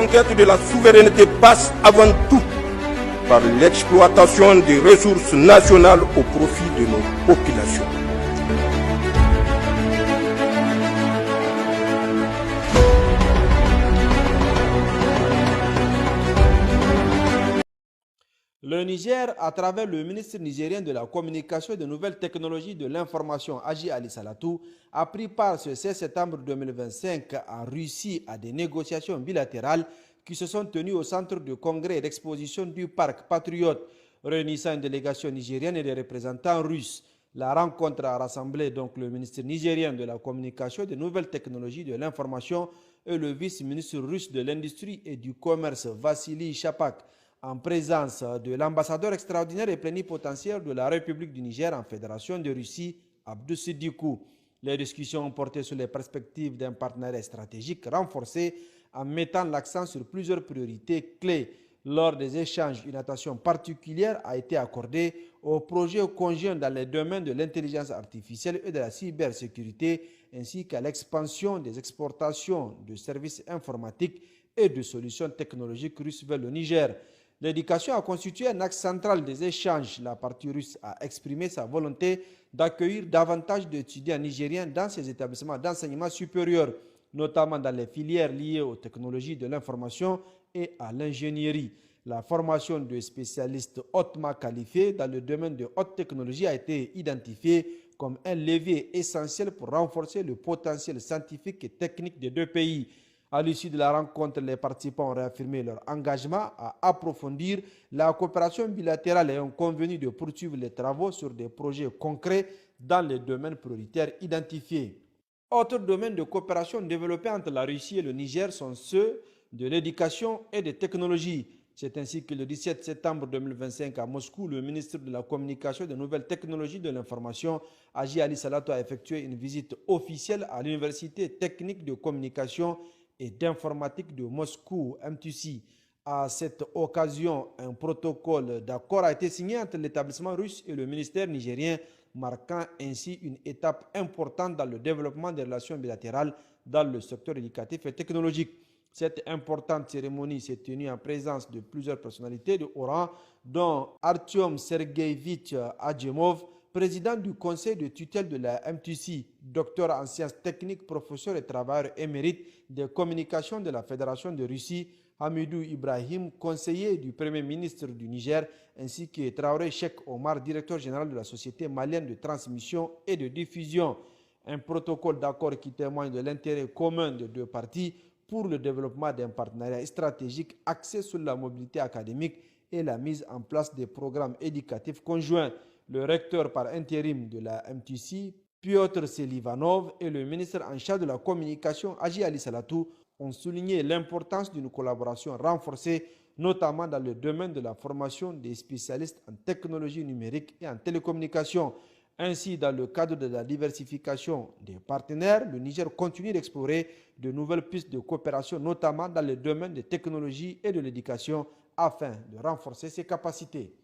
conquête de la souveraineté passe avant tout par l'exploitation des ressources nationales au profit de nos populations. Le Niger, à travers le ministre nigérien de la Communication et des Nouvelles Technologies de l'Information, Haji Ali Salatou, a pris part ce 16 septembre 2025 en Russie à des négociations bilatérales qui se sont tenues au centre de congrès et d'exposition du Parc Patriote, réunissant une délégation nigérienne et des représentants russes. La rencontre a rassemblé donc le ministre nigérien de la Communication et des Nouvelles Technologies de l'Information et le vice-ministre russe de l'Industrie et du Commerce, Vassili Chapak, en présence de l'ambassadeur extraordinaire et plénipotentiaire de la République du Niger en Fédération de Russie, Abdou Siddikou. Les discussions ont porté sur les perspectives d'un partenariat stratégique renforcé en mettant l'accent sur plusieurs priorités clés. Lors des échanges, une attention particulière a été accordée aux projets conjoints dans les domaines de l'intelligence artificielle et de la cybersécurité, ainsi qu'à l'expansion des exportations de services informatiques et de solutions technologiques russes vers le Niger. L'éducation a constitué un axe central des échanges. La partie russe a exprimé sa volonté d'accueillir davantage d'étudiants nigériens dans ses établissements d'enseignement supérieur, notamment dans les filières liées aux technologies de l'information et à l'ingénierie. La formation de spécialistes hautement qualifiés dans le domaine de haute technologie a été identifiée comme un levier essentiel pour renforcer le potentiel scientifique et technique des deux pays. À l'issue de la rencontre, les participants ont réaffirmé leur engagement à approfondir la coopération bilatérale et ont convenu de poursuivre les travaux sur des projets concrets dans les domaines prioritaires identifiés. Autres domaines de coopération développés entre la Russie et le Niger sont ceux de l'éducation et des technologies. C'est ainsi que le 17 septembre 2025 à Moscou, le ministre de la Communication et des Nouvelles Technologies de l'Information, Haji Ali Salatou, a effectué une visite officielle à l'Université technique de communication et d'informatique de Moscou, MTC. À cette occasion, un protocole d'accord a été signé entre l'établissement russe et le ministère nigérien, marquant ainsi une étape importante dans le développement des relations bilatérales dans le secteur éducatif et technologique. Cette importante cérémonie s'est tenue en présence de plusieurs personnalités de haut rang, dont Artyom Sergeyevich Adjemov, président du conseil de tutelle de la MTC, docteur en sciences techniques, professeur et travailleur émérite des communications de la Fédération de Russie, Hamidou Ibrahim, conseiller du Premier ministre du Niger, ainsi que Traoré Cheikh Omar, directeur général de la Société malienne de transmission et de diffusion. Un protocole d'accord qui témoigne de l'intérêt commun des deux parties pour le développement d'un partenariat stratégique axé sur la mobilité académique et la mise en place des programmes éducatifs conjoints. Le recteur par intérim de la MTC, Piotr Selivanov, et le ministre en charge de la communication, Haji Ali Salatou, ont souligné l'importance d'une collaboration renforcée, notamment dans le domaine de la formation des spécialistes en technologie numérique et en télécommunications. Ainsi, dans le cadre de la diversification des partenaires, le Niger continue d'explorer de nouvelles pistes de coopération, notamment dans le domaine des technologies et de l'éducation, afin de renforcer ses capacités.